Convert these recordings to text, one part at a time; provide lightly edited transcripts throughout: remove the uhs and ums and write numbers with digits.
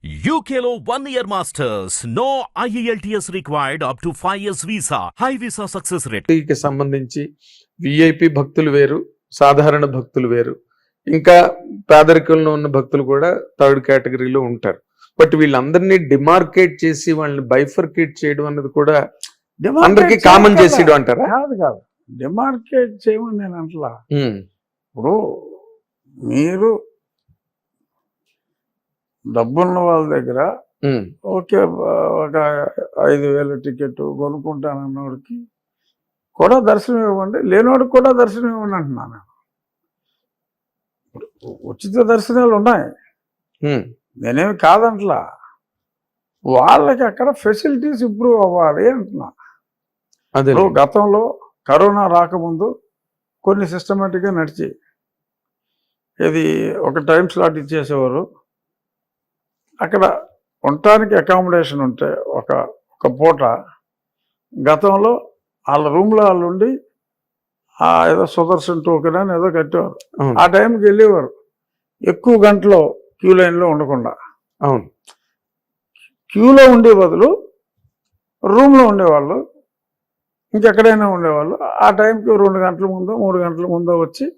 UKLO 1 year masters. No IELTS required up to 5 years visa. High visa success rate. కి సంబంధించి VIP భక్తులు వేరు, సాధారణ భక్తులు వేరు, ఇంకా పేదరికంలో ఉన్న భక్తులు కూడా థర్డ్ కేటగిరీలో ఉంటారు. బట్ వీళ్ళందరినీ డిమార్కేట్ చేసి వాళ్ళని బైఫర్కేట్ చేయడం అన్నది కూడా అందరికి కామన్ చేసేయడం అంటారా? కాదు డిమార్కేట్ చేయమని నేను అంటలా. ఇప్పుడు మీరు డబ్బున్న వాళ్ళ దగ్గర ఓకే ఒక 5,000 టికెట్ కొనుక్కుంటానన్నోడికి కూడా దర్శనం ఇవ్వండి, లేనివాడికి కూడా దర్శనం ఇవ్వండి అంటున్నాను. ఇప్పుడు ఉచిత దర్శనాలు ఉన్నాయి, నేనేమి కాదంటలా. వాళ్ళకి అక్కడ ఫెసిలిటీస్ ఇంప్రూవ్ అవ్వాలి అంటున్నా. అదే గతంలో కరోనా రాకముందు కొన్ని సిస్టమేటిక్గా నడిచి ఇది ఒక టైం స్లాట్ ఇచ్చేసేవారు. అక్కడ ఉండటానికి అకామిడేషన్ ఉంటే ఒక పూట గతంలో వాళ్ళ రూమ్లో వాళ్ళు ఉండి ఏదో సుదర్శన్ టోకెన్ అని ఏదో కట్టేవారు. ఆ టైంకి వెళ్ళేవారు, ఎక్కువ గంటలో క్యూ లైన్లో ఉండకుండా. అవును, క్యూలో ఉండే బదులు రూమ్లో ఉండేవాళ్ళు, ఇంకెక్కడైనా ఉండేవాళ్ళు. ఆ టైంకి 2 గంటల ముందో 3 గంటల ముందో వచ్చి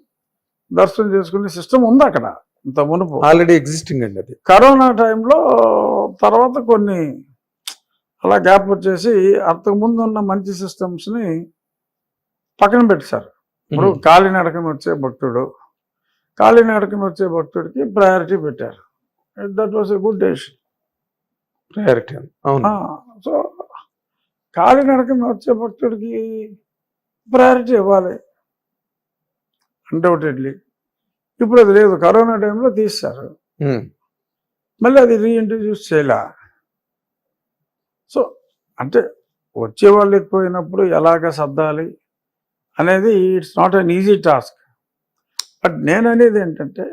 దర్శనం చేసుకునే సిస్టమ్ ఉంది అక్కడ. ఇంత మునుపు ఆల్రెడీ ఎగ్జిస్టింగ్ అండి అది. కరోనా టైంలో తర్వాత కొన్ని అలా గ్యాప్ వచ్చేసి అంతకుముందు ఉన్న మంచి సిస్టమ్స్ని పక్కన పెట్టేశారు. ఇప్పుడు కాలినడకన వచ్చే భక్తుడికి ప్రయారిటీ పెట్టారు. That was a good decision. Priority. So కాలినడకన వచ్చే భక్తుడికి ప్రయారిటీ ఇవ్వాలి అన్డౌటెడ్లీ. ఇప్పుడు అది లేదు, కరోనా టైంలో తీశారు, మళ్ళీ అది రీఇంట్రడ్యూస్ చేయలే. సో అంటే వచ్చేవాళ్ళు ఎక్కువైనప్పుడు ఎలాగ సర్దాలి అనేది it's not an easy task. But నేను అనేది ఏంటంటే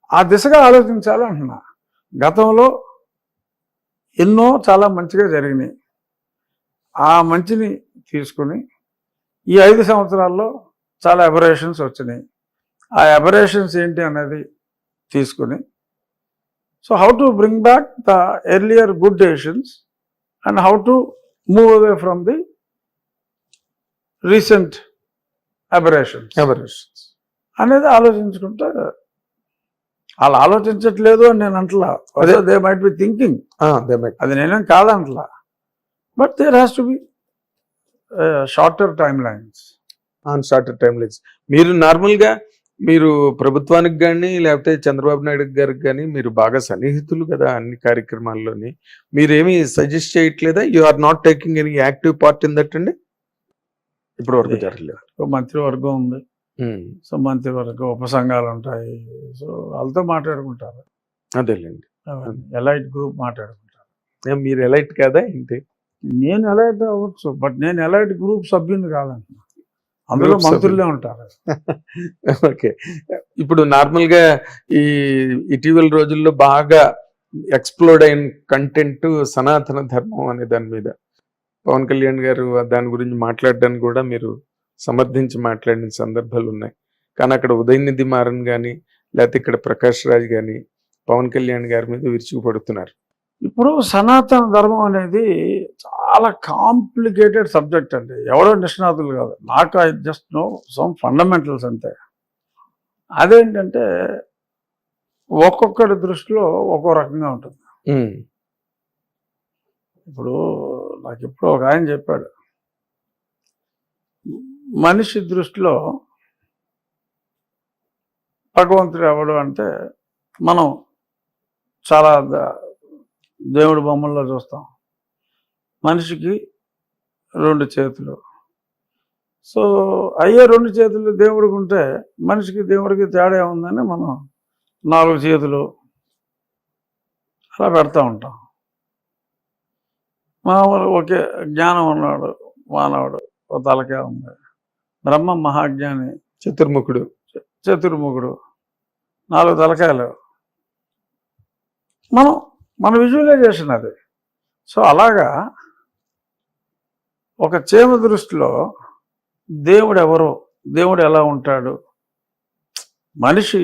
ఆ దిశగా ఆలోచించాలి అంటున్నా. గతంలో ఎన్నో చాలా మంచిగా జరిగినాయి. ఆ మంచిని తీసుకుని ఈ 5 సంవత్సరాల్లో చాలా అబరేషన్స్ వచ్చినాయి. ఆ అబరేషన్స్ ఏంటి అనేది తీసుకుని, so how to bring back the earlier good decisions and how to move away from the recent aberrations అనేది ఆలోచించుకుంటే, వాళ్ళు ఆలోచించట్లేదు అని నేను అంటలా. అదే దే మైట్ బి థింకింగ్, అది నేనేం కాదంటలా. But there has to be shorter time lines. మీరు నార్మల్గా మీరు ప్రభుత్వానికి కానీ లేకపోతే చంద్రబాబు నాయుడు గారికి కానీ మీరు బాగా సన్నిహితులు కదా అన్ని కార్యక్రమాల్లోని. మీరేమి సజెస్ట్ చేయట్లేదా? You are not taking any active part in that అండి? ఇప్పుడు వరకు జరగలేదు. మంత్రివర్గం ఉంది, సో మంత్రివర్గం ఉపసంఘాలు ఉంటాయి, సో వాళ్ళతో మాట్లాడుకుంటారు. అదేలేండి, ఎలైట్ గ్రూప్ మాట్లాడుకుంటారు. మీరు ఎలైట్ కాదా ఏంటి? నేను ఎలైట్ అవ్వచ్చు, బట్ నేను ఎలైట్ గ్రూప్ సభ్యుని కాదంటున్నా. అందులో మంత్రులే ఉంటారు. ఓకే, ఇప్పుడు నార్మల్గా ఈ ఇటీవల రోజుల్లో బాగా ఎక్స్ప్లోర్డ్ అయిన కంటెంట్ సనాతన ధర్మం అనే దాని మీద పవన్ కళ్యాణ్ గారు దాని గురించి మాట్లాడడానికి కూడా మీరు సమర్థించి మాట్లాడిన సందర్భాలు ఉన్నాయి. కానీ అక్కడ ఉదయనిధి మారన్ కానీ లేకపోతే ఇక్కడ ప్రకాష్ రాజ్ కానీ పవన్ కళ్యాణ్ గారి మీద విరుచుకుపడుతున్నారు. ఇప్పుడు సనాతన ధర్మం అనేది చాలా కాంప్లికేటెడ్ సబ్జెక్ట్ అండి. ఎవరో నిష్ణాతులు కాదు, నాకు I just know some fundamentals అంతే. అదేంటంటే ఒక్కొక్కరి దృష్టిలో ఒక్కో రకంగా ఉంటుంది. ఇప్పుడు నాకు ఇప్పుడు ఒక ఆయన చెప్పాడు, మనిషి దృష్టిలో భగవంతుడు ఎవడు అంటే మనం చాలా దేవుడి బొమ్మల్లో చూస్తాం. మనిషికి 2 చేతులు, సో అయ్యే 2 చేతులు దేవుడికి ఉంటే మనిషికి దేవుడికి తేడా ఉందని మనం 4 చేతులు అలా పెడతా ఉంటాం. మామూలు ఒకే జ్ఞానం ఉన్నాడు మానవుడు, ఒక తలకే ఉంది. బ్రహ్మ మహాజ్ఞాని చతుర్ముఖుడు 4 తలకాయలు. మన విజువలైజేషన్ అది. సో అలాగా ఒక చేమ దృష్టిలో దేవుడు ఎవరో, దేవుడు ఎలా ఉంటాడు, మనిషి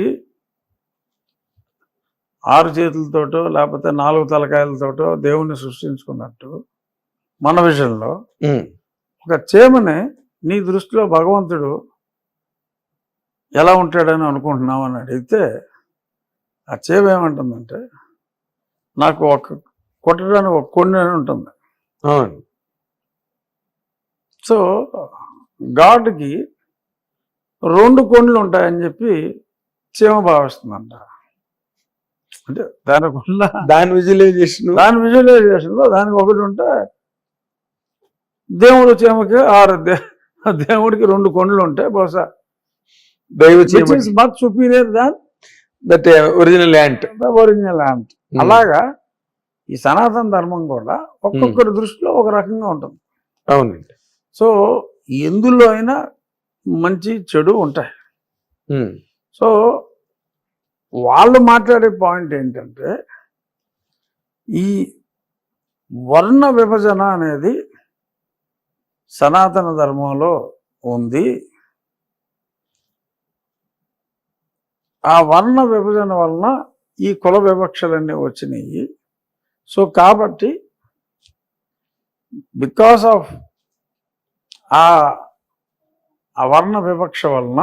6 చేతులతోటో లేకపోతే 4 తలకాయలతోటో దేవుణ్ణి సృష్టించుకున్నట్టు మన విషయంలో ఒక చీమని నీ దృష్టిలో భగవంతుడు ఎలా ఉంటాడని అనుకుంటున్నావు అని అడిగితే ఆ చీమ ఏమంటుందంటే నాకు కొట్టడానికి ఒక కొండ అని ఉంటుంది. అవును. సో గాడ్కి 2 కొండలు ఉంటాయని చెప్పి చీమ భావిస్తుందంట. అంటే దాని విజువలైజేషన్లో దానికి ఒకటి ఉంటే దేవుడు చీమకి 6 దేవుడికి 2 కొండలు ఉంటాయి బహుశా. దైవ చీమ much superior than that original ant. అలాగా ఈ సనాతన ధర్మం కూడా ఒక్కొక్కరి దృష్టిలో ఒక రకంగా ఉంటుంది. అవునండి. సో ఎందులో అయినా మంచి చెడు ఉంటాయి. సో వాళ్ళు మాట్లాడే పాయింట్ ఏంటంటే ఈ వర్ణ విభజన అనేది సనాతన ధర్మంలో ఉంది. ఆ వర్ణ విభజన వలన ఈ కుల వివక్షలన్నీ వచ్చినాయి. సో కాబట్టి బికాస్ ఆఫ్ ఆ వర్ణ వివక్ష వలన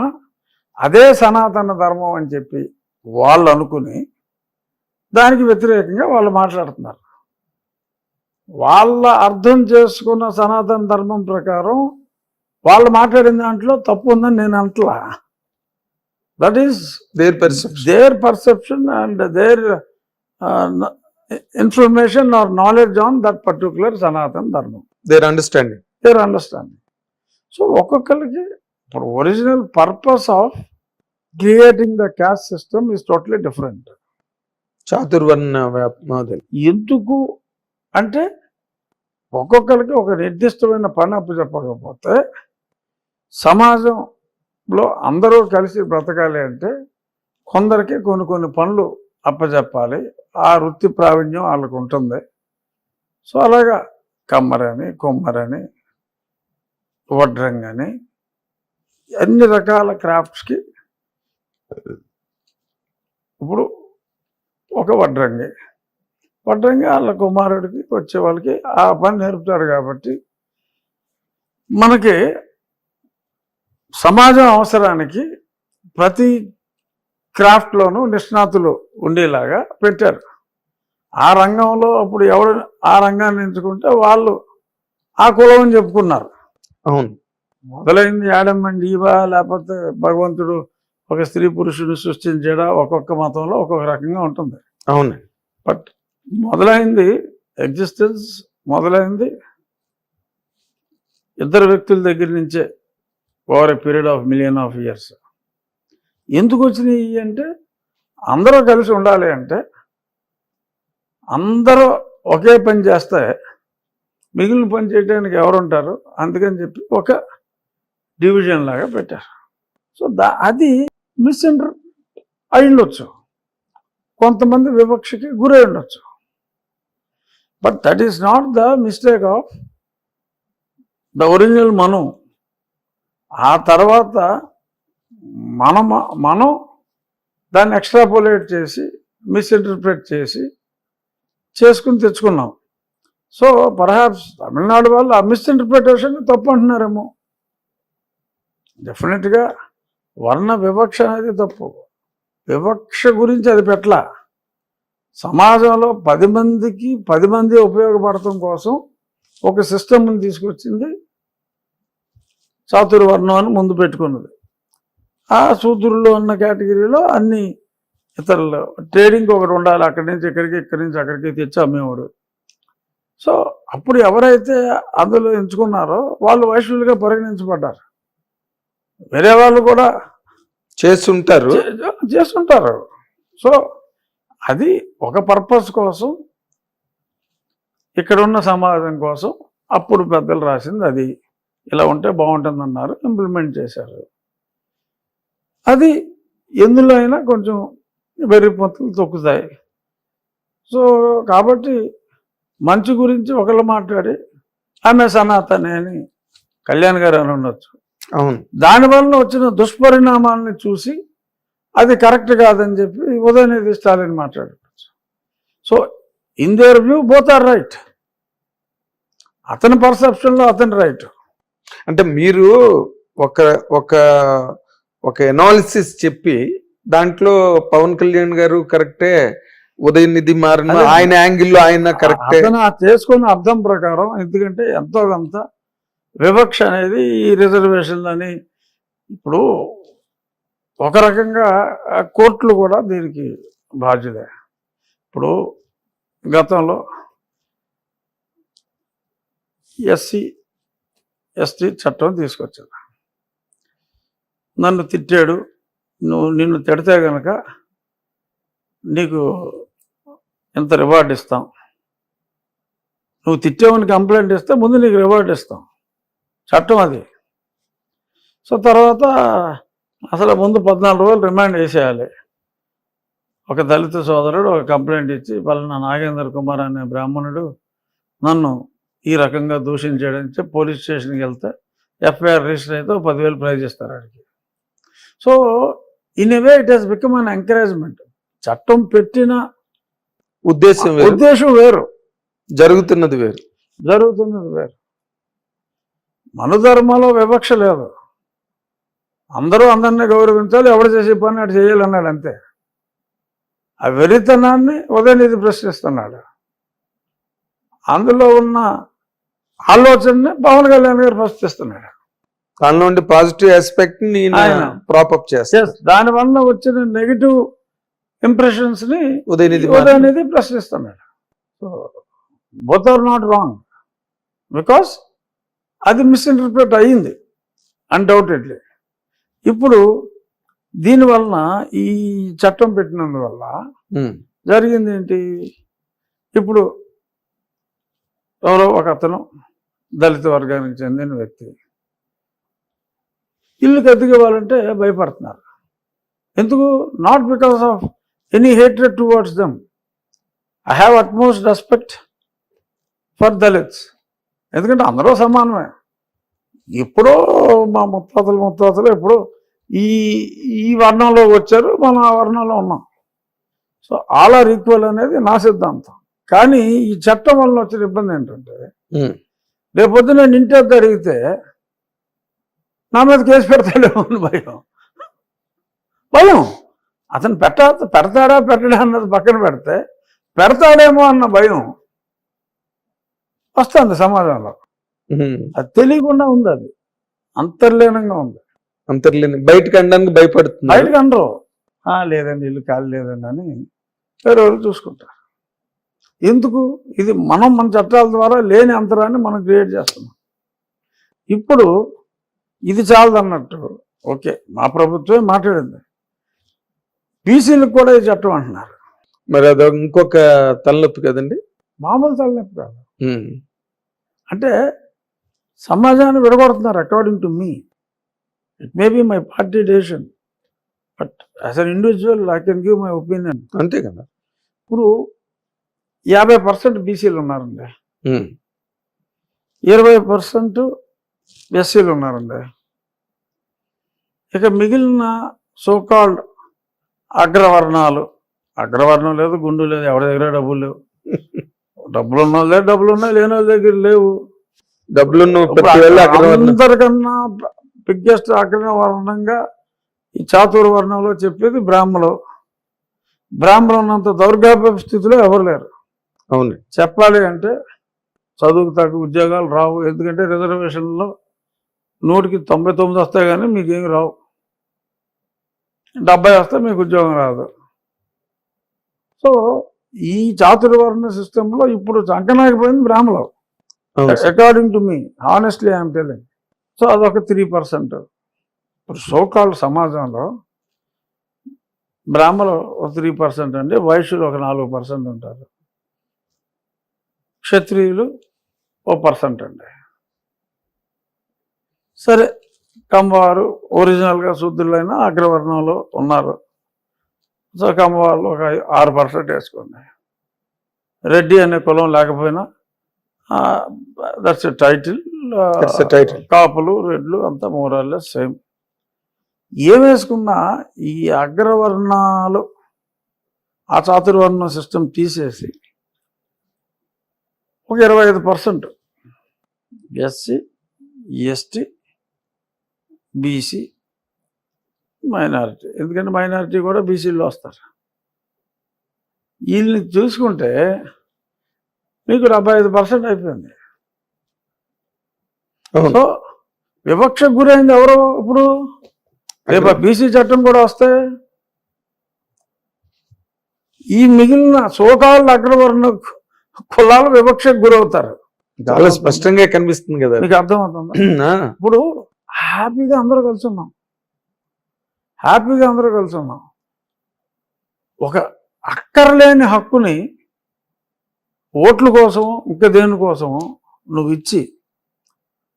అదే సనాతన ధర్మం అని చెప్పి వాళ్ళు అనుకుని దానికి వ్యతిరేకంగా వాళ్ళు మాట్లాడుతున్నారు. వాళ్ళ అర్థం చేసుకున్న సనాతన ధర్మం ప్రకారం వాళ్ళు మాట్లాడిన దాంట్లో తప్పు ఉందని నేను అంటలా. That is their perception and their information or knowledge on that particular Sanatana Dharmam, their understanding. So ఒక్కొక్కరికి ఇప్పుడు original purpose of creating the caste system is totally different. Chaturvarna ఎందుకు అంటే ఒక్కొక్కరికి ఒక నిర్దిష్టమైన పని అప్పచెప్పకపోతే సమాజంలో అందరూ కలిసి బ్రతకాలి అంటే కొందరికి కొన్ని పనులు అప్పచెప్పాలి. ఆ వృత్తి ప్రావీణ్యం వాళ్ళకు ఉంటుంది. సో అలాగా కమ్మరని, కొమ్మరని, వడ్రంగని అన్ని రకాల క్రాఫ్ట్స్కి ఇప్పుడు ఒక వడ్రంగి వాళ్ళ కుమారుడికి వచ్చే వాళ్ళకి ఆ పని నేర్పుతాడు. కాబట్టి మనకి సమాజం అవసరానికి ప్రతి క్రాఫ్ట్లోనూ నిష్ణాతులు ఉండేలాగా పెట్టారు. ఆ రంగంలో అప్పుడు ఎవరు ఆ రంగాన్ని ఎంచుకుంటే వాళ్ళు ఆ కులం అని చెప్పుకున్నారు. అవును. మొదలైంది యాడమ్ అండ్ ఈవా, లేకపోతే భగవంతుడు ఒక స్త్రీ పురుషుని సృష్టించడా, ఒక్కొక్క మతంలో ఒక్కొక్క రకంగా ఉంటుంది. అవును. బట్ మొదలైంది ఎగ్జిస్టెన్స్ మొదలైంది ఇద్దరు వ్యక్తుల దగ్గర నుంచే over a period of million of years. ఎందుకు వచ్చినాయి అంటే అందరూ కలిసి ఉండాలి అంటే అందరూ ఒకే పని చేస్తే మిగిలిన పని చేయడానికి ఎవరుంటారు, అందుకని చెప్పి ఒక డివిజన్ లాగా పెట్టారు. సో అది మిస్ఇంటర్ అయి ఉండొచ్చు, కొంతమంది వివక్షకి గురై ఉండొచ్చు. But that is not the mistake of the original మనం. ఆ తర్వాత మనం దాన్ని ఎక్స్ట్రాపోలేట్ చేసి మిస్ఇంటర్ప్రెట్ చేసి చేసుకుని తెచ్చుకున్నాం. సో పర్హాప్స్ తమిళనాడు వాళ్ళు ఆ మిస్ఇంటర్ప్రిటేషన్ తప్పు అంటున్నారేమో. డెఫినెట్గా వర్ణ వివక్ష అనేది తప్పు. వివక్ష గురించి అది పెట్టలా. సమాజంలో 10 మందికి 10 మంది ఉపయోగపడటం కోసం ఒక సిస్టమ్ని తీసుకొచ్చింది చాతుర్వర్ణం అని ముందు పెట్టుకున్నది. ఆ సూత్రుల్లో ఉన్న కేటగిరీలో అన్ని ఇతరులు ట్రేడింగ్ ఒకటి ఉండాలి, అక్కడి నుంచి ఇక్కడికి, ఇక్కడి నుంచి అక్కడికి తెచ్చి అమ్మేవాడు. సో అప్పుడు ఎవరైతే అందులో ఎంచుకున్నారో వాళ్ళు వైశ్యులుగా పరిగణించబడ్డారు. వేరే వాళ్ళు కూడా చేస్తుంటారు. సో అది ఒక పర్పస్ కోసం, ఇక్కడ ఉన్న సమాజం కోసం అప్పుడు పెద్దలు రాసింది అది. ఇలా ఉంటే బాగుంటుందన్నారు, ఇంప్లిమెంట్ చేశారు. అది ఎందులో అయినా కొంచెం వెర్రిపోతులు తొక్కుతాయి. సో కాబట్టి మంచి గురించి ఒకళ్ళు మాట్లాడి ఆమె సనాతనే అని కళ్యాణ్ గారు అని ఉండొచ్చు. అవును. దానివల్ల వచ్చిన దుష్పరిణామాలని చూసి అది కరెక్ట్ కాదని చెప్పి ఉదయనిధి స్టాలిన్ మాట్లాడారు. So in their view both are right. అతని పర్సెప్షన్లో అతని రైట్. అంటే మీరు ఒక ఒక ఒక ఎనాలిసిస్ చెప్పి దాంట్లో పవన్ కళ్యాణ్ గారు కరెక్టే, ఉదయనిధి మారిన అదే. ఆయన యాంగిల్లో ఆయన కరెక్టే. అతను చేసుకున్న అర్థం ప్రకారం, ఎందుకంటే ఎంతో కొంత వివక్ష అనేది ఈ రిజర్వేషన్లని ఇప్పుడు ఒక రకంగా కోర్టులు కూడా దీనికి బాధ్యత. ఇప్పుడు గతంలో ఎస్సీ ఎస్టీ చట్టం తీసుకొచ్చారు. నన్ను తిట్టాడు, నిన్ను తిడితే కనుక నీకు ఎంత రివార్డ్ ఇస్తాం, నువ్వు తిట్టావని కంప్లైంట్ ఇస్తే ముందు నీకు రివార్డ్ ఇస్తాం, చట్టం అది. సో తర్వాత అసలు ముందు 14 రోజులు రిమాండ్ వేసేయాలి. ఒక దళిత సోదరుడు ఒక కంప్లైంట్ ఇచ్చి పలానా నాగేంద్ర కుమార్ అనే బ్రాహ్మణుడు నన్ను ఈ రకంగా దూషించాడని చెప్పి పోలీస్ స్టేషన్కి వెళ్తే ఎఫ్ఐఆర్ రిజిస్టర్ అయితే 10,000 ప్రైజ్ ఇస్తారు ఆడికి. So in a way it has become an encouragement. చట్టం పెట్టిన ఉద్దేశం వేరు, జరుగుతున్నది వేరు. జరుగుతున్నది వేరు. మనుధర్మలో వివక్ష లేదు, అందరూ అందరినీ గౌరవించాలి, ఎవడు చేసే పని అటు చేయాలన్నాడు అంతే. ఆ వెరితనాన్ని ఉదయనిధి ప్రశ్నిస్తున్నాడు. అందులో ఉన్న ఆలోచనని పవన్ కళ్యాణ్ గారు ప్రశ్నిస్తున్నాడు. దానిలో ఉండే పాజిటివ్ ఆస్పెక్ట్ ని ఆయన ప్రాపప్ చేస్తారు. దానివల్ల వచ్చిన నెగిటివ్ ఇంప్రెషన్స్ ని ఉదయనిధి ప్రశ్నిస్తున్నాడు. So both are not wrong, because అది మిస్ఇంటర్ప్రిట్ అయ్యింది అన్డౌటెడ్లీ. ఇప్పుడు దీనివలన ఈ చట్టం పెట్టినందువల్ల జరిగింది ఏంటి? ఇప్పుడు ఎవరో ఒక అతను దళిత వర్గానికి చెందిన వ్యక్తి ఇల్లు కత్తికివ్వాలంటే భయపడుతున్నారు. ఎందుకు? Not because of any hatred towards them. I have utmost respect for Dalits, ఎందుకంటే అందరూ సమానమే. ఎప్పుడో మా ముత్తాతలు ఎప్పుడో ఈ వర్ణంలో వచ్చారు, మనం ఆ వర్ణంలో ఉన్నాం. సో ఆల్ ఆర్ ఈక్వల్ అనేది నా సిద్ధాంతం. కానీ ఈ చట్టం వల్ల వచ్చిన ఇబ్బంది ఏంటంటే, రేపొద్దున ఇంటి అడిగితే నా మీద కేసు పెడతాడేమో అని భయం. అతను పెడతాడా పెట్టడా అన్నది పక్కన పెడితే, పెడతాడేమో అన్న భయం వస్తుంది సమాజంలో. అది తెలియకుండా ఉంది, అది అంతర్లీనంగా ఉంది. బయటకు అనడానికి భయపడుతుంది. బయటకు అనరు, లేదండి ఇల్లు ఖాళీ లేదండి అని వేరే వాళ్ళు చూసుకుంటారు. ఎందుకు? ఇది మన చట్టాల ద్వారా లేని అంతరాన్ని మనం క్రియేట్ చేస్తున్నాం. ఇప్పుడు ఇది చాలదన్నట్టు ఓకే, మా ప్రభుత్వమే మాట్లాడింది, బీసీలకు కూడా ఈ చట్టం అంటున్నారు. మరి అది ఇంకొక తలనొప్పి కదండి, మామూలు తలనొప్పి కాదు. అంటే సమాజాన్ని విడగొడుతున్నారు according to me. It may be my party decision, but as an individual I can give my opinion. అంతే కదా. ఇప్పుడు 50% బీసీలు ఉన్నారండి, 20% ఎస్సీలు ఉన్నారండి. ఇక మిగిలిన సోకాల్డ్ అగ్రవర్ణం లేదు, గుండు లేదు, ఎవరి దగ్గర డబ్బులు లేవు. డబ్బులు ఉన్న వాళ్ళు డబ్బులు ఉన్నాయి, లేని వాళ్ళ దగ్గర లేవు. అందరికన్నా బిగ్గెస్ట్ అగ్రవర్ణంగా ఈ చాతుర్వర్ణంలో చెప్పేది బ్రాహ్మణులు ఉన్నంత దౌర్భాగ్య స్థితిలో ఎవరు లేరు. అవును, చెప్పాలి అంటే చదువుకు తగ్గ ఉద్యోగాలు రావు. ఎందుకంటే రిజర్వేషన్లో 100కి 99 వస్తాయి కానీ మీకేమి రావు, 70 వస్తే మీకు ఉద్యోగం రాదు. సో ఈ చాతుర్వర్ణ సిస్టంలో ఇప్పుడు చంకనాగిపోయింది బ్రాహ్మణులు, according to me, honestly I'm telling. So అదొక 3%. ఇప్పుడు సోకాల్డ్ సమాజంలో బ్రాహ్మణులు ఒక 3% అండి, వైశ్యులు ఒక 4% ఉంటారు, క్షత్రియులు 1% అండి. సరే, కమ్మవారు ఒరిజినల్గా శూద్రులైన అగ్రవర్ణంలో ఉన్నారు. సో కమ్మవాళ్ళు ఒక 6% వేసుకోండి. రెడ్డి అనే కులం లేకపోయినా దట్స్ ఎ టైటిల్. కాపులు రెడ్లు అంతా మోరల్లెస్ సేమ్. ఏం వేసుకున్నా ఈ అగ్రవర్ణాలు ఆ చాతుర్వర్ణ సిస్టమ్ తీసేసి ఒక 25% ఎస్సీ, ఎస్టీ, బీసీ, మైనారిటీ. ఎందుకంటే మైనారిటీ కూడా బీసీలో వస్తారు. వీళ్ళని చూసుకుంటే మీకు 75% అయిపోయింది. సో వివక్షకు గురైంది ఎవరు? ఇప్పుడు రేపు బీసీ చట్టం కూడా వస్తే ఈ మిగిలిన సోకాళ్ళు అగ్రవర్ణ కులాలు వివక్షకు గురవుతారు. చాలా స్పష్టంగా కనిపిస్తుంది కదా, మీకు అర్థమవుతుంది. ఇప్పుడు హ్యాపీగా అందరూ కలిసి ఉన్నాం. ఒక అక్కర్లేని హక్కుని ఓట్ల కోసం ఇంకా దేనికోసం నువ్వు ఇచ్చి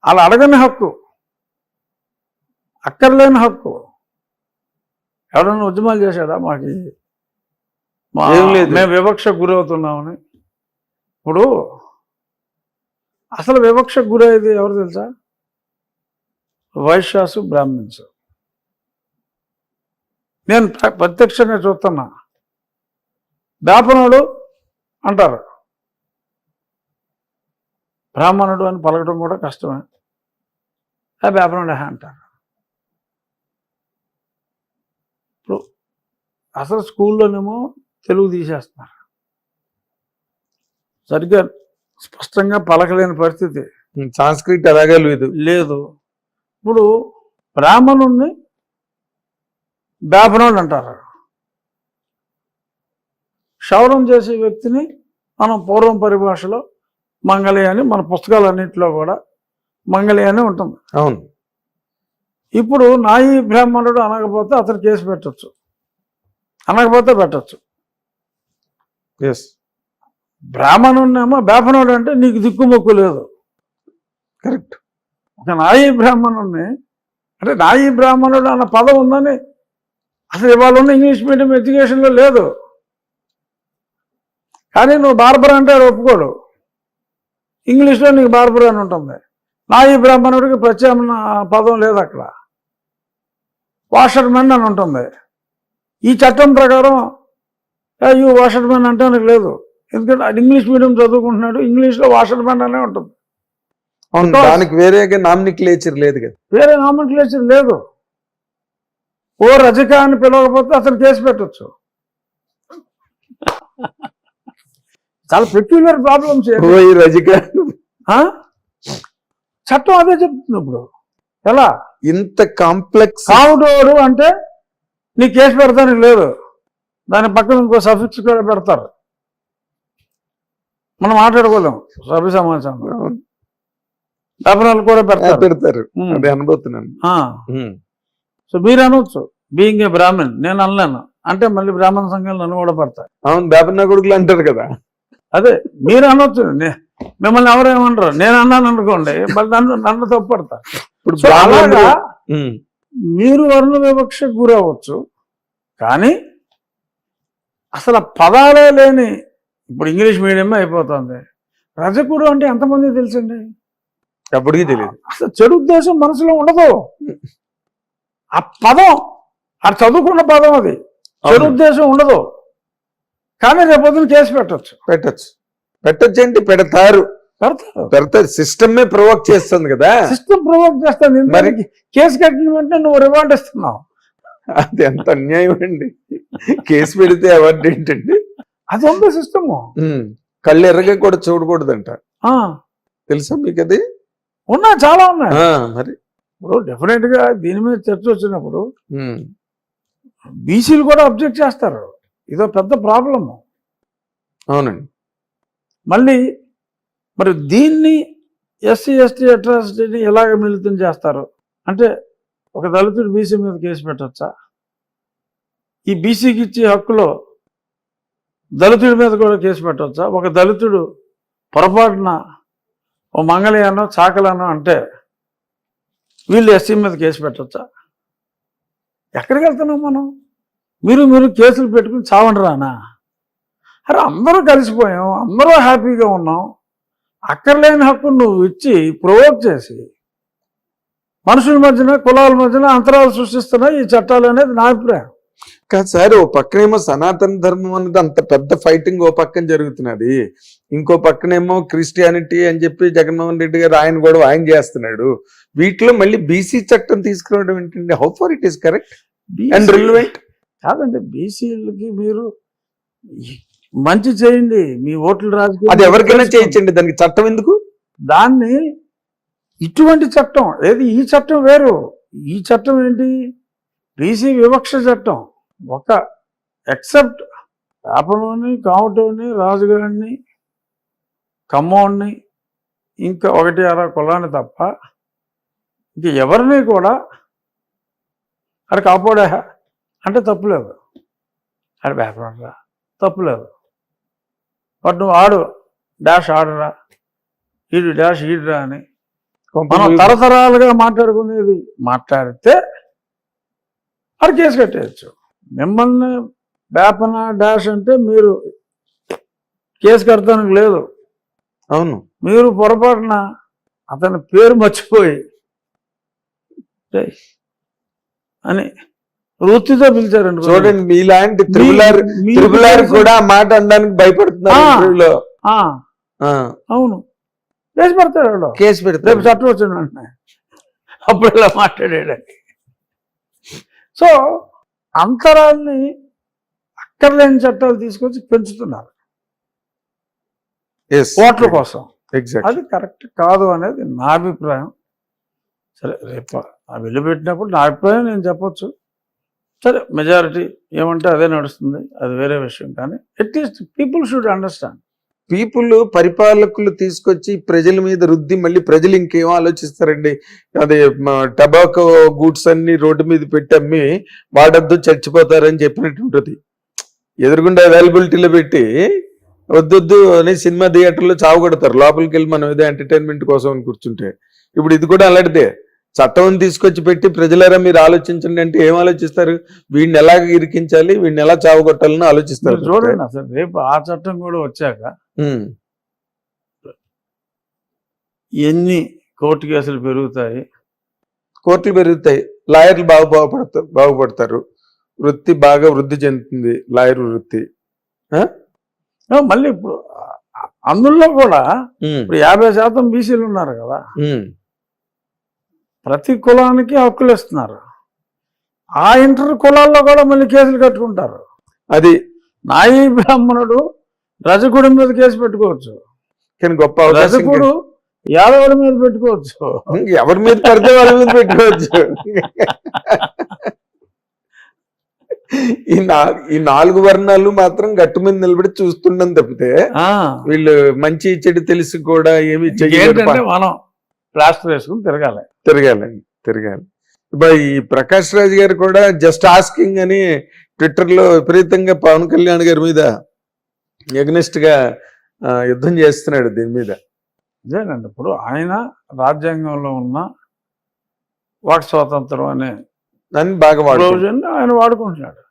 అలా అడగని హక్కు, అక్కర్లేని హక్కు. ఎవడన్నా ఉద్యమాలు చేశాడా? మేము వివక్షకు గురవుతున్నామని. ఇప్పుడు అసలు వివక్షకు గురయ్యేది ఎవరు తెలుసా? వైశ్యాసు, బ్రాహ్మిన్స్. నేను ప్రత్యక్షంగా చూస్తున్నా. బ్రాహ్మణుడు అంటారు, బ్రాహ్మణుడు అని పలకడం కూడా కష్టమే. బ్రాహ్మణుడే అంటారు. ఇప్పుడు అసలు స్కూల్లోనేమో తెలుగు తీసేస్తున్నారు, సరిగ్గా స్పష్టంగా పలకలేని పరిస్థితి. సంస్కృతి అలాగే లేదు. ఇప్పుడు బ్రాహ్మణుణ్ణి బ్రాహ్మణుడు అంటారు. క్షౌరం చేసే వ్యక్తిని మనం పూర్వం పరిభాషలో మంగళి అని, మన పుస్తకాలన్నింటిలో కూడా మంగళి అని ఉంటుంది. అవును. ఇప్పుడు నాయి బ్రాహ్మణుడు అనకపోతే అతను కేసు పెట్టచ్చు, అనకపోతే పెట్టచ్చు. బ్రాహ్మణున్నేమో బ్రాహ్మణుడు అంటే నీకు దిక్కుమొక్కు లేదు. కరెక్ట్. ఒక నాయి బ్రాహ్మణుడిని అంటే నాయి బ్రాహ్మణుడు అన్న పదం ఉందని అసలు ఇవాళ ఉన్న ఇంగ్లీష్ మీడియం ఎడ్యుకేషన్లో లేదు. కానీ నువ్వు బార్బర్ అంటే ఒప్పుకోడు. ఇంగ్లీష్లో నీకు బార్బర్ అని ఉంటుంది. నాయి బ్రాహ్మణుడికి ప్రత్యామ్నాయ పదం లేదు అక్కడ. వాషర్మెన్ అని ఉంటుంది. ఈ చట్టం ప్రకారం యూ వాషర్మెన్ అంటే నాకు లేదు. ఎందుకంటే అది ఇంగ్లీష్ మీడియం చదువుకుంటున్నాడు, ఇంగ్లీష్లో వాషర్మెన్ అనే ఉంటుంది. దానికి వేరేగా నామినిక్లేచర్ లేదు కదా, వేరే నామినిక్లేచర్ లేదు. ఓ రజక అని పిలవకపోతే అతను కేసు పెట్టచ్చు. చాలా పెక్యులర్ ప్రాబ్లమ్స్. చట్టం అదే చెప్తుంది. ఇప్పుడు ఎలా ఇంత కాంప్లెక్స్. కావుడోడు అంటే నీ కేసు పెడతానికి లేదు, దాని పక్కన ఇంకో సఫిక్స్ కూడా పెడతారు. మనం మాట్లాడుకోలేం సభ్య సమాచారంలో. డబ్బులు కూడా పెడతారు. అదే అనుభూతున్నాను. సో మీరు అనవచ్చు బీయింగ్ ఏ బ్రాహ్మణ్, నేను అనలేను అంటే మళ్ళీ బ్రాహ్మణ సంఘాలు నన్ను కూడా పడతాయి. అవును, బ్రాహ్మణ కొడుకులు అంటారు కదా. అదే మీరు అనవచ్చు, మిమ్మల్ని ఎవరేమంటారు. నేను అన్నాను అనుకోండి, మళ్ళీ నన్ను తప్పుపడతారు. ఇప్పుడు అలాగా మీరు వర్ణ వివక్షకు గురవచ్చు. కానీ అసలు పదాలే లేని ఇప్పుడు ఇంగ్లీష్ మీడియమే అయిపోతుంది. రజకుడు అంటే ఎంతమంది తెలుసండి? ఎప్పటికీ తెలియదు. అసలు చెడు ఉద్దేశం మనసులో ఉండదు. ఆ పదం అది చదువుకున్న పదం, అది చెడు ఉద్దేశం ఉండదు. కానీ రేపొద్దున కేసు పెట్టచ్చు ఏంటి, పెడతారు. సిస్టమే ప్రొవోక్ చేస్తుంది కదా. సిస్టమ్ ప్రొవోక్ చేస్తుంది. మరి కేసు కట్టిన వెంటనే నువ్వు రివార్డ్ ఇస్తున్నావు. అది ఎంత అన్యాయం అండి. కేసు పెడితే అవార్డు ఏంటండి? అది ఉంది సిస్టము. కళ్ళు ఎర్రగా కూడా చూడకూడదంట, తెలుసా మీకు? అది ఉన్నాయి, చాలా ఉన్నాయి. మరి ఇప్పుడు డెఫినెట్ గా దీని మీద చర్చ వచ్చినప్పుడు బీసీలు కూడా అబ్జెక్ట్ చేస్తారు. ఇదో పెద్ద ప్రాబ్లము. అవునండి. మళ్ళీ మరి దీన్ని ఎస్సీ ఎస్టీ అట్రాసిటీని ఎలాగ మిళితం చేస్తారు అంటే, ఒక దళితుడు బీసీ మీద కేసు పెట్టచ్చా? ఈ బీసీకి ఇచ్చే హక్కులో దళితుడి మీద కూడా కేసు పెట్టవచ్చా? ఒక దళితుడు పొరపాటున ఓ మంగళయానో చాకలానో అంటే వీళ్ళు ఎస్సీ మీద కేసు పెట్టవచ్చా? ఎక్కడికి వెళ్తున్నాం మనం? మీరు కేసులు పెట్టుకుని చావండి రానా? అరే అందరూ కలిసిపోయాం, అందరూ హ్యాపీగా ఉన్నాం. అక్కర్లేని హక్కు నువ్వు ఇచ్చి ప్రొవోక్ చేసి మనుషుల మధ్యన కులాల మధ్యన అంతరాలు సృష్టిస్తున్నాయి ఈ చట్టాలు అనేది నా అభిప్రాయం. కాదు సార్, ఓ పక్కనేమో సనాతన ధర్మం అనేది అంత పెద్ద ఫైటింగ్ ఓ పక్కన జరుగుతున్నది, ఇంకో పక్కనేమో క్రిస్టియానిటీ అని చెప్పి జగన్మోహన్ రెడ్డి గారు ఆయన చేస్తున్నాడు. వీటిలో మళ్ళీ బీసీ చట్టం తీసుకురావడం ఏంటండి? How far it is correct and relevant? కాదండి, బీసీలకి మీరు మంచి చేయండి, మీ ఓట్లు రాజకీయం అది ఎవరికైనా చేయించండి, దానికి చట్టం ఎందుకు? దాన్ని ఇటువంటి చట్టం ఏది, ఈ చట్టం వేరు. ఈ చట్టం ఏంటి? బీసీ వివక్ష చట్టం. ఒక ఎక్సెప్ట్ వేపనోని, కావటోని, రాజుగారిని, కమ్మోడిని, ఇంకా 1 కులాన్ని తప్ప ఇంక ఎవరిని కూడా అక్కడ కాపాడా అంటే తప్పులేదు, అక్కడ వేపనరా తప్పులేదు. బట్ నువ్వు ఆడు డాష్ ఆడరా, ఈడు డాష్ ఈడురా అని మనం తరతరాలుగా మాట్లాడుకునేది మాట్లాడితే అది కేసు కట్టేయచ్చు. మిమ్మల్ని వేపన డాష్ అంటే మీరు కేసు కడతానికి లేదు. అవును, మీరు పొరపాటున అతని పేరు మర్చిపోయి అని వృత్తితో పిలిచారండి. చూడండి, మీలాంటి త్రిబులార్ కూడా మాట అనడానికి భయపడుతున్నారు. అవును, కేసు పెడతాడు, కేసు పెడతారు. రేపు చట్టం వచ్చింది వెంటనే అప్పుడు ఇలా మాట్లాడేయడానికి. సో అంతరాన్ని అక్కర్లేని చట్టాలు తీసుకొచ్చి పెంచుతున్నారు ఓట్ల కోసం. అది కరెక్ట్ కాదు అనేది నా అభిప్రాయం. సరే, రేపు బిల్లు పెట్టినప్పుడు నా అభిప్రాయం నేను చెప్పొచ్చు. సరే, మెజారిటీ ఏమంటే అదే నడుస్తుంది, అది వేరే విషయం. కానీ at least people should understand. People పరిపాలకులు తీసుకొచ్చి ప్రజల మీద రుద్ది మళ్ళీ ప్రజలు ఇంకేం ఆలోచిస్తారండి? అదే టబాకో గూడ్స్ అన్ని రోడ్డు మీద పెట్టి అమ్మి వాడద్దు చచ్చిపోతారని చెప్పినట్టు ఉంటుంది. ఎదురుగుండా అవైలబిలిటీలో పెట్టి వద్దొద్దు అని సినిమా థియేటర్లో చావు కొడతారు, లోపలికి వెళ్ళి మనం ఏదో ఎంటర్టైన్మెంట్ కోసం అని కూర్చుంటే. ఇప్పుడు ఇది కూడా అలాంటిదే, చట్టం తీసుకొచ్చి పెట్టి ప్రజలారా మీరు ఆలోచించండి అంటే ఏం ఆలోచిస్తారు? వీడిని ఎలా ఇరికించాలి, వీడిని ఎలా చావు కొట్టాలని ఆలోచిస్తారు. చూడండి, అసలు రేపు ఆ చట్టం కూడా వచ్చాక ఎన్ని కోర్టు కేసులు పెరుగుతాయి, కోర్టులు పెరుగుతాయి, లాయర్లు బాగుపడతారు, వృత్తి బాగా వృద్ధి చెందుతుంది, లాయర్ వృత్తి. మళ్ళీ ఇప్పుడు అందులో కూడా ఇప్పుడు 50% బీసీలు ఉన్నారు కదా, ప్రతి కులానికి హక్కులు ఇస్తున్నారు. ఆ ఇంటర్ కులాల్లో కూడా మళ్ళీ కేసులు కట్టుకుంటారు. అది నాయి బ్రాహ్మణుడు రజకుడి మీద కేసు పెట్టుకోవచ్చు, కానీ గొప్ప రజకుడు యాదవుల మీద పెట్టుకోవచ్చు, ఎవరి మీద పడితే వాళ్ళ మీద పెట్టుకోవచ్చు. ఈ 4 వర్ణాలు మాత్రం గట్టు మీద నిలబడి చూస్తుండని తప్పితే వీళ్ళు మంచి చెడు తెలిసి కూడా ఏమి చెయ్యాలంటే మనం ప్లాస్టర్ వేసుకుని తిరగాలి. ఈ ప్రకాష్ రాజ్ గారు కూడా జస్ట్ ఆస్కింగ్ అని ట్విట్టర్ లో విపరీతంగా పవన్ కళ్యాణ్ గారి మీద ఎగ్నెస్ట్ గా యుద్ధం చేస్తున్నాడు దీని మీద. అదేనండి, ఇప్పుడు ఆయన రాజ్యాంగంలో ఉన్న వాక్ స్వాతంత్రం అనే దాన్ని బాగా ఆయన వాడుకుంటున్నాడు.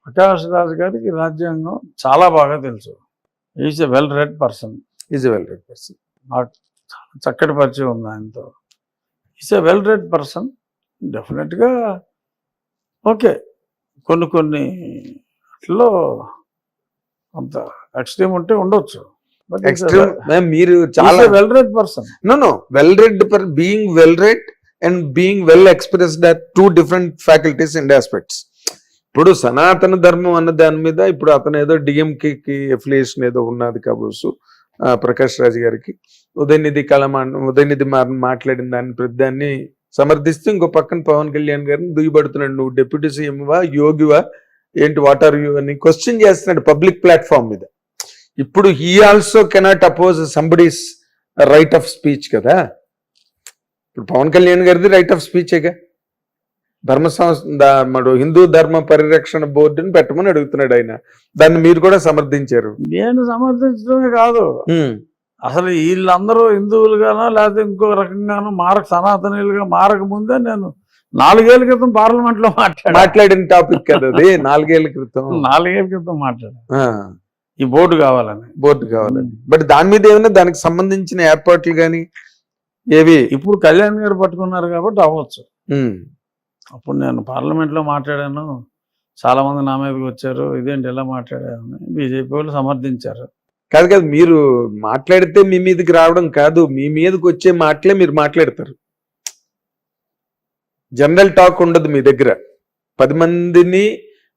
ప్రకాష్ రాజ్ గారికి రాజ్యాంగం చాలా బాగా తెలుసు. Is a well read person. నాకు చక్కటి పరిచయం ఉంది ఆయనతో. Is a well read person. డెఫినెట్గా ఓకే, కొన్ని అట్లలో కొంత ఎక్స్ట్రీమ్ ఉంటే ఉండొచ్చు. మీరు చాలా well read person. Well read being well read and being well expressed at 2 different faculties and aspects. ఇప్పుడు సనాతన ధర్మం అన్న దాని మీద ఇప్పుడు అతను ఏదో డిఎంకేకి ఎఫిలియేషన్ ఏదో ఉన్నది కాబోసు ప్రకాష్ రాజ్ గారికి. ఉదయనిధి మాట్లాడిన దాన్ని సమర్థిస్తూ ఇంకో పక్కన పవన్ కళ్యాణ్ గారిని దుయ్యబడుతున్నాడు. నువ్వు డిప్యూటీ సీఎంవా, యోగివా, ఏంటి, వాట్ ఆర్ యూ అని క్వశ్చన్ చేస్తున్నాడు పబ్లిక్ ప్లాట్ఫామ్ మీద. ఇప్పుడు he also cannot oppose somebody's right of speech కదా. ఇప్పుడు పవన్ కళ్యాణ్ గారిది రైట్ ఆఫ్ స్పీచేగా. ధర్మ సంస్థ హిందూ ధర్మ పరిరక్షణ బోర్డుని పెట్టమని అడుగుతున్నాడు ఆయన. దాన్ని మీరు కూడా సమర్థించారు. నేను సమర్థించడమే కాదు, అసలు వీళ్ళందరూ హిందువులుగానో లేకపోతే ఇంకో రకంగానో సనాతనీయులుగా మారక ముందే నేను 4 ఏళ్ల క్రితం పార్లమెంట్ లో మాట్లాడిన టాపిక్ కదా అది. 4 ఏళ్ల క్రితం మాట్లాడాను ఈ బోర్డు కావాలని. బట్ దాని మీద ఏమైనా దానికి సంబంధించిన ఏర్పాట్లు కానీ ఏవి ఇప్పుడు కళ్యాణ్ గారు పట్టుకున్నారు కాబట్టి అవ్వచ్చు. అప్పుడు నేను పార్లమెంట్లో మాట్లాడాను, చాలామంది నా మీదకి వచ్చారు, ఇదేంటి ఎలా మాట్లాడాను, బీజేపీ వాళ్ళు సమర్థించారు. కాదు కాదు, మీరు మాట్లాడితే మీ మీదకి రావడం కాదు, మీ మీదకి వచ్చే మాటలే మీరు మాట్లాడతారు. జనరల్ టాక్ ఉండదు మీ దగ్గర. 10 మందిని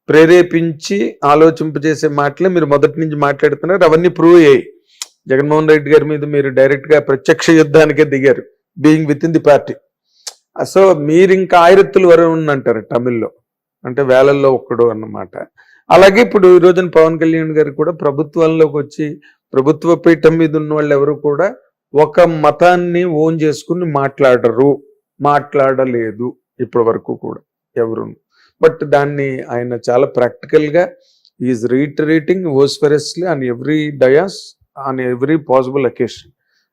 ప్రేరేపించి ఆలోచింపజేసే మాటలే మీరు మొదటి నుంచి మాట్లాడుతున్నారు. అవన్నీ ప్రూవ్ అయ్యాయి. జగన్మోహన్ రెడ్డి గారి మీద మీరు డైరెక్ట్ గా ప్రత్యక్ష యుద్ధానికే దిగారు, being with in the party. So మీరు ఇంకా ఆయిరత్తులు వరుణ్ అంటారు తమిళ్లో, అంటే వేలల్లో ఒక్కడు అన్నమాట. అలాగే ఇప్పుడు ఈ రోజున పవన్ కళ్యాణ్ గారు కూడా ప్రభుత్వంలోకి వచ్చి ప్రభుత్వ పీఠం మీద ఉన్న వాళ్ళు ఎవరు కూడా ఒక మతాన్ని ఓన్ చేసుకుని మాట్లాడలేదు ఇప్పటి వరకు కూడా ఎవరు. బట్ దాన్ని ఆయన చాలా ప్రాక్టికల్ గా is reiterating vociferously on every dais, on every possible occasion.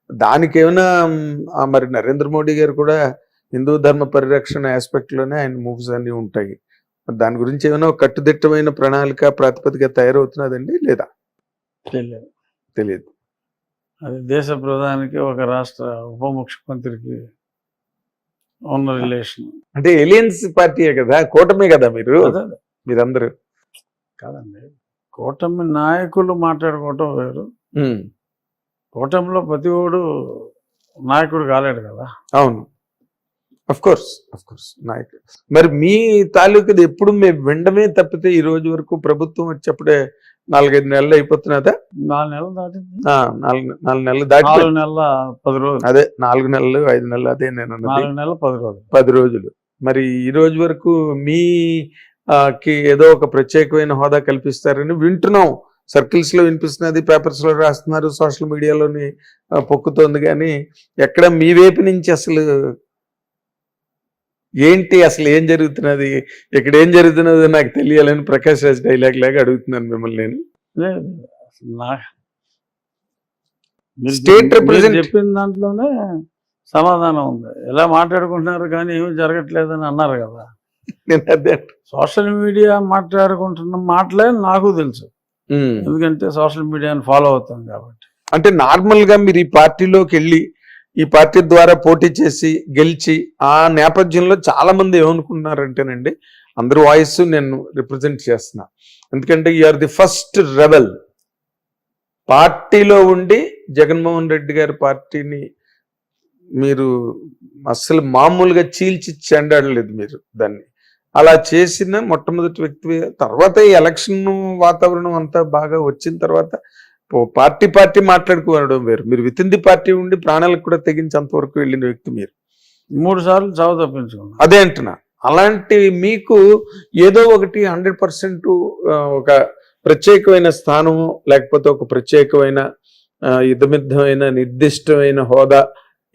దానికి ఏమైనా మరి నరేంద్ర మోడీ గారు కూడా హిందూ ధర్మ పరిరక్షణ ఆస్పెక్ట్ లోనే ఆయన మూవ్స్ అన్ని ఉంటాయి. దాని గురించి ఏమైనా కట్టుదిట్టమైన ప్రణాళిక ప్రాతిపదిక తయారవుతున్నదండి లేదా? తెలియదు. అది దేశ ప్రధానికి ఒక రాష్ట్ర ఉప ముఖ్యమంత్రికి ఉన్న రిలేషన్. అంటే ఎలియన్స్ పార్టీయే కదా, కూటమే కదా మీరందరూ. కాదండి, కూటమి నాయకులు మాట్లాడుకోవటం వేరు. కూటమిలో ప్రతి ఓడు నాయకుడు కాలేడు కదా. అవును, అఫ్ కోర్స్ నాయకుడు. మరి మీ తాలూకుది ఎప్పుడు మేము వినడమే తప్పితే ఈ రోజు వరకు ప్రభుత్వం వచ్చేప్పుడే 4-5 నెలలు అయిపోతున్నదా? 4 నెలలు దాటింది. 4 నెలలు దాటి 4 నెలల 10 రోజులు. అదే 4 నెలలు 5 నెలలు, అదే నేను 4 నెలల 10 రోజులు. 10 రోజులు. మరి ఈ రోజు వరకు మీ కి ఏదో ఒక ప్రత్యేకమైన హోదా కల్పిస్తారని వింటున్నాం. సర్కిల్స్ లో వినిపిస్తున్నది, పేపర్స్ లో రాస్తున్నారు, సోషల్ మీడియాలోని పొక్కుతోంది. కానీ ఎక్కడ మీ వైపు నుంచి అసలు ఏంటి, అసలు ఏం జరుగుతున్నది, ఇక్కడ ఏం జరుగుతున్నదో నాకు తెలియాలని ప్రకాష్ రాజ్ డైలాగ్ లాగా అడుగుతున్నాను మిమ్మల్ని నేను. స్టేట్ రిప్రజెంట్ చెప్పిన దాంట్లోనే సమాధానం ఉంది. ఎలా మాట్లాడుకుంటున్నారు కానీ ఏమీ జరగట్లేదని అన్నారు కదా. నేను అదే సోషల్ మీడియా మాట్లాడుకుంటున్న మాటలే నాకు తెలుసు, ఎందుకంటే సోషల్ మీడియాని ఫాలో అవుతాం కాబట్టి. అంటే నార్మల్ గా మీరు ఈ పార్టీలోకి వెళ్ళి ఈ పార్టీ ద్వారా పోటీ చేసి గెలిచి ఆ నేపథ్యంలో చాలా మంది ఏమనుకుంటున్నారంటేనండి, అందరు వాయిస్ నేను రిప్రజెంట్ చేస్తున్నా. ఎందుకంటే యూఆర్ ది ఫస్ట్ రెబెల్. పార్టీలో ఉండి జగన్మోహన్ రెడ్డి గారి పార్టీని మీరు అసలు మామూలుగా చీల్చి చెండాడలేదు మీరు. దాన్ని అలా చేసిన మొట్టమొదటి వ్యక్తి. తర్వాత ఈ ఎలక్షన్ వాతావరణం అంతా బాగా వచ్చిన తర్వాత పార్టీ మాట్లాడుకోవడం వేరు. మీరు విత్ ఇన్ ది పార్టీ ఉండి ప్రాణాలకు కూడా తెగించేంత వరకు వెళ్ళిన వ్యక్తి మీరు. 3 సార్లు చావు తప్పించుకున్నారు. అదే అంటున్నా. అలాంటి మీకు ఏదో ఒకటి 100% ఒక ప్రత్యేకమైన స్థానము, లేకపోతే ఒక ప్రత్యేకమైన యుద్ధమిద్దమైన నిర్దిష్టమైన హోదా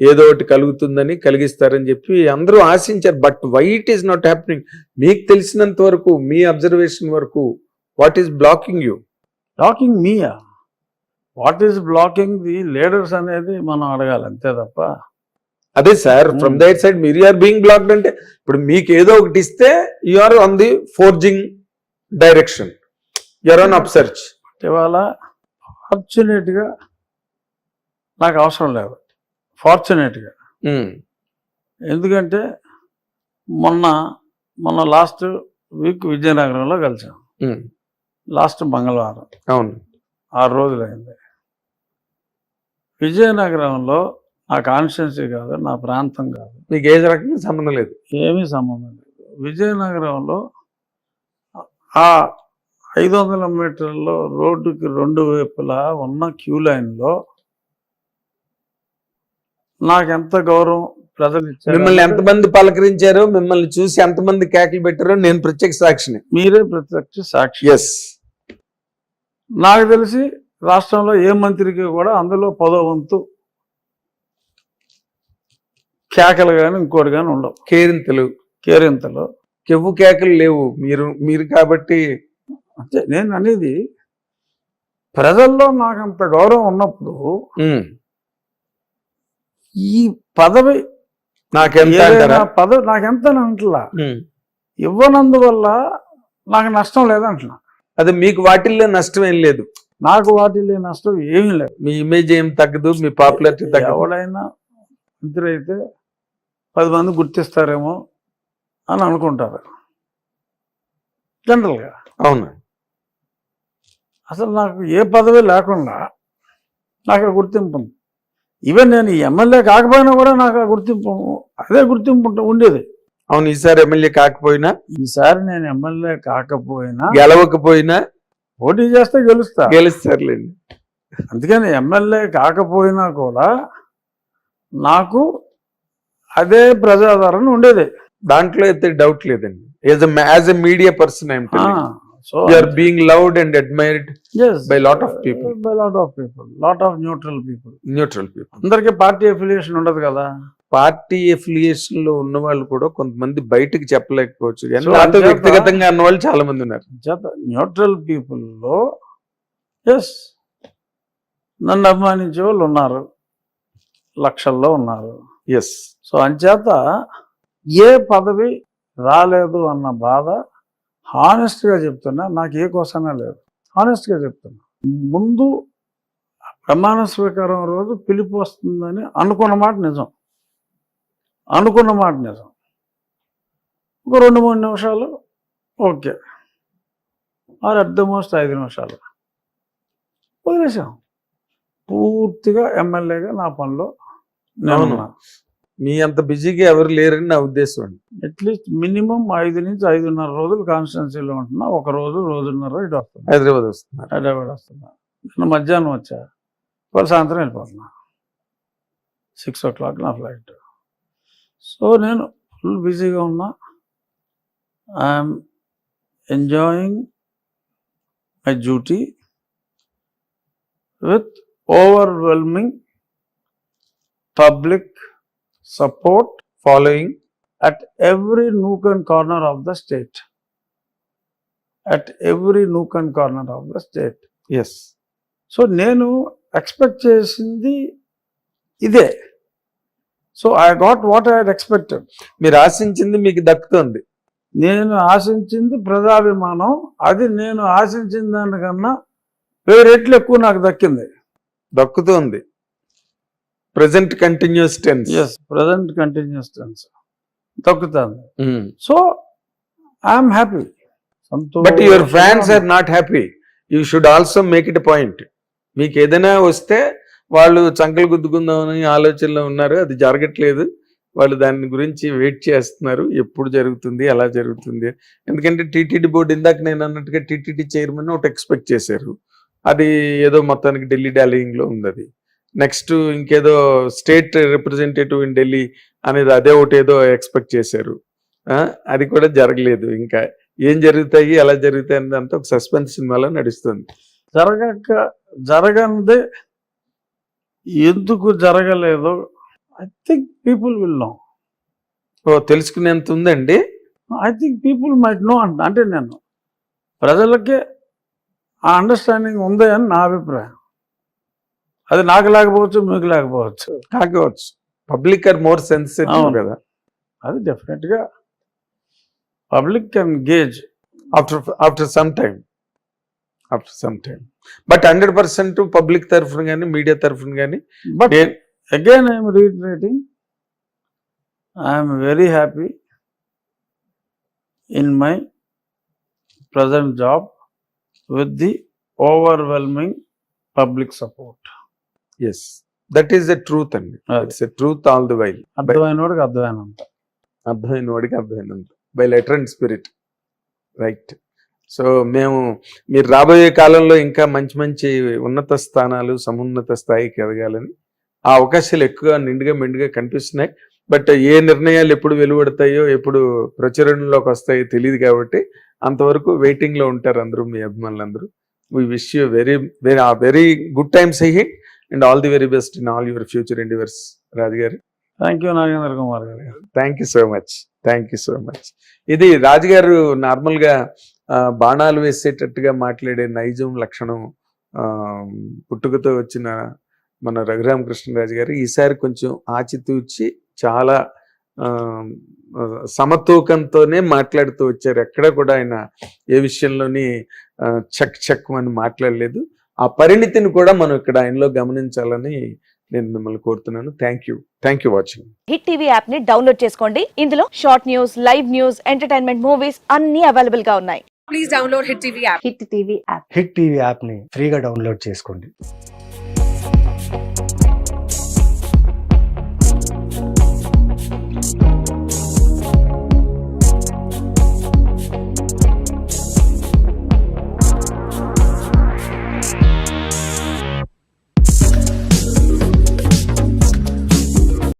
ఏదో ఒకటి కలుగుతుందని, కలిగిస్తారని చెప్పి అందరూ ఆశించారు. But why it is not happening? మీకు తెలిసినంత వరకు, మీ అబ్జర్వేషన్ వరకు, what is blocking you? Blocking మీయా? What is blocking the leaders అనేది మనం అడగాలి, అంతే తప్ప. అదే సార్, ఫ్రమ్ దట్ సైడ్ మీరు ఆర్ బీయింగ్ బ్లాక్డ్. అంటే ఇప్పుడు మీకు ఏదో ఒకటి ఇస్తే you are on the forging direction, you are on upsurge. ఇవాళ ఫార్చునేట్గా నాకు అవసరం లేదు, ఫార్చునేట్గా. ఎందుకంటే మొన్న లాస్ట్ వీక్ విజయనగరంలో కలిసాం. లాస్ట్ మంగళవారం. అవును, 6 రోజులైంది. విజయనగరంలో నా కాన్స్టిట్యున్సీ కాదు, నా ప్రాంతం కాదు, మీకు ఏ రకంగా సంబంధం లేదు, ఏమీ సంబంధం లేదు. విజయనగరంలో ఆ 500 మీటర్లో రోడ్డుకి 2 వైపులా ఉన్న క్యూ లైన్లో నాకెంత గౌరవం ప్రజలు ఇచ్చారు. మిమ్మల్ని ఎంతమంది పలకరించారో, మిమ్మల్ని చూసి ఎంతమంది కేకలు పెట్టారో నేను ప్రత్యక్ష సాక్షిని. మీరే ప్రత్యక్ష సాక్షి. ఎస్, నాకు తెలిసి రాష్ట్రంలో ఏ మంత్రికి కూడా అందులో 10వ వంతు కేకలు కానీ ఇంకోటి కానీ ఉండవు. కేరింతలు కెవ్వు కేకలు లేవు. మీరు కాబట్టి అంటే నేను అనేది, ప్రజల్లో నాకంత గౌరవం ఉన్నప్పుడు ఈ పదవి నాకెంత అంటలా, ఇవ్వనందువల్ల నాకు నష్టం లేదంటున్నా. అది మీకు వాటిల్లో నష్టం ఏం లేదు, నాకు వాటిల్లో నష్టం ఏమీ లేదు. మీ ఇమేజ్ ఏం తగ్గదు, మీ పాపులారిటీ తగ్గదు. ఎవడైనా మంత్రి అయితే 10 మంది గుర్తిస్తారేమో అని అనుకుంటారు జనరల్గా. అవును. అసలు నాకు ఏ పదవి లేకుండా నాకు ఆ గుర్తింపు ఉంది. ఈవెన్ నేను ఎమ్మెల్యే కాకపోయినా కూడా నాకు ఆ గుర్తింపు, అదే గుర్తింపు ఉండేది. అవును, ఈసారి ఎమ్మెల్యే కాకపోయినా, ఈసారి నేను ఎమ్మెల్యే కాకపోయినా, గెలవకపోయినా పోటీ చేస్తే గెలుస్తారులేండి. అందుకని ఎమ్మెల్యే కాకపోయినా కూడా నాకు అదే ప్రజాదరణ ఉండేది. దాంట్లో అయితే డౌట్ లేదండి. As a media person I'm telling, so you are being loved and admired by lot of people. lot of neutral people. Neutral people. అందరికీ పార్టీ అఫిలియేషన్ ఉండదు కదా. పార్టీ అఫిలియేషన్ లో ఉన్న వాళ్ళు కూడా కొంతమంది బయటకు చెప్పలేకపోవచ్చు, కానీ So, నాతో అంచేత- వ్యక్తిగతంగా అన్న వాళ్ళు చాలా మంది ఉన్నారు. న్యూట్రల్ పీపుల్లో ఎస్ నన్ను అభిమానించే వాళ్ళు ఉన్నారు, లక్షల్లో ఉన్నారు. ఎస్, సో అంచేత ఏ పదవి రాలేదు అన్న బాధ హానెస్ట్గా చెప్తున్నా, నాకు ఏ కోసమే లేదు. హానెస్ట్గా చెప్తున్నా. ముందు ప్రమాణ స్వీకారం రోజు పిలుపు వస్తుందని అనుకున్న మాట నిజం. ఒక 2-3 నిమిషాలు okay, or at the most 5 నిమిషాలు వదిలేసాం. పూర్తిగా ఎమ్మెల్యేగా నా పనిలో నేను అవును. మీ అంత బిజీగా ఎవరు లేరని నా ఉద్దేశం అండి. అట్లీస్ట్ మినిమం 5 నుంచి 5.5 రోజులు కాన్స్టిట్యున్సీలో ఉంటున్నా. ఒక రోజు 1.5 ఇటు వస్తున్నా, హైదరాబాద్ వస్తున్నారు. హైదరాబాద్ వస్తున్నా. నేను మధ్యాహ్నం వచ్చా, వాళ్ళు సాయంత్రం వెళ్ళిపోతున్నా. 6 o'clock నా ఫ్లైట్. సో నేను ఫుల్ బిజీగా ఉన్నా. I'm enjoying my duty with overwhelming public support Following at every nook and corner of the state. Yes, so నేను ఎక్స్పెక్ట్ చేసింది ఇదే. So I got what I had expected. మీరు ఆశించింది మీకు దక్కుతుంది. నేను ఆశించింది ప్రజాభిమానం. అది నేను ఆశించిన దానికన్నా 1000 రెట్లు ఎక్కువ నాకు దక్కింది. దక్కుతుంది. Present continuous tense. Yes, present continuous tense దక్కుతుంది. So I'm happy. But your fans are not happy. You should also make it point. మీకు ఏదైనా వస్తే వాళ్ళు చంకలు గుద్దుకుందామని ఆలోచనలో ఉన్నారు, అది జరగట్లేదు. వాళ్ళు దాని గురించి వెయిట్ చేస్తున్నారు, ఎప్పుడు జరుగుతుంది, ఎలా జరుగుతుంది. ఎందుకంటే టీటీడీ బోర్డు, ఇందాక నేను అన్నట్టుగా టీటీడీ చైర్మన్ ఒకటి ఎక్స్పెక్ట్ చేశారు. అది ఏదో మొత్తానికి ఢిల్లీ డాలీయింగ్ లో ఉంది. అది నెక్స్ట్ ఇంకేదో స్టేట్ రిప్రజెంటేటివ్ ఇన్ ఢిల్లీ అనేది అదే ఒకటి ఏదో ఎక్స్పెక్ట్ చేశారు. అది కూడా జరగలేదు. ఇంకా ఏం జరుగుతాయి, ఎలా జరుగుతాయి అనేది అంతా ఒక సస్పెన్స్ సినిమాలో నడుస్తుంది. జరగనిదే ఎందుకు జరగలేదో I think people will know. తెలుసుకునేంత ఉందండి. I think people might know. అంటే నేను ప్రజలకే ఆ అండర్స్టాండింగ్ ఉంది అని నా అభిప్రాయం. అది నాకు లేకపోవచ్చు, మీకు కాకపోవచ్చు. పబ్లిక్ ఆర్ మోర్ సెన్సిటివ్ కదా. అది డెఫినెట్గా public can gauge after some time. But 100% public తరఫున కానీ మీడియా తరఫున కానీ. But again I'm reiterating, I'm very happy in my present job with the overwhelming public support. Yes, that is the truth అండి. It's a truth all the while. అర్థమైన వాడికి అర్థమైనంత. అర్థమైన వాడికి అర్థమైనంత, by letter and spirit. Right. So మీరు రాబోయే కాలంలో ఇంకా మంచి మంచి ఉన్నత స్థానాలు, సమున్నత స్థాయికి ఎదగాలని ఆ అవకాశాలు ఎక్కువ నిండుగా మెండుగా కనిపిస్తున్నాయి. బట్ ఏ నిర్ణయాలు ఎప్పుడు వెలువడతాయో, ఎప్పుడు ప్రచురణలోకి వస్తాయో తెలియదు. కాబట్టి అంతవరకు వెయిటింగ్ లో ఉంటారు అందరూ, మీ అభిమానులందరూ. We wish you very good times ahead and all the very best in all your future endeavors, Raj garu. Thank you Nagendra Kumar గారు. Thank you so much. ఇది రాజు గారు నార్మల్గా బాణాలు వేసేటట్టుగా మాట్లాడే నైజం లక్షణం పుట్టుకతో వచ్చిన మన రఘురామకృష్ణరాజు గారు ఈసారి కొంచెం ఆచితూచి చాలా సమతూకంతోనే మాట్లాడుతూ వచ్చారు. ఎక్కడ కూడా ఆయన ఏ విషయంలోని చక్ అని మాట్లాడలేదు. ఆ పరిణితిని కూడా మనం ఇక్కడ ఆయనలో గమనించాలని నేను మిమ్మల్ని కోరుతున్నాను. Thank you watching. Hit TV app ని డౌన్లోడ్ చేసుకోండి. ఇందులో short news, live news, entertainment movies అన్ని అవైలబుల్ గా ఉన్నాయి. Please download Hit TV app. Hit TV app. Hit TV యాప్ని ఫ్రీగా డౌన్లోడ్ చేసుకోండి.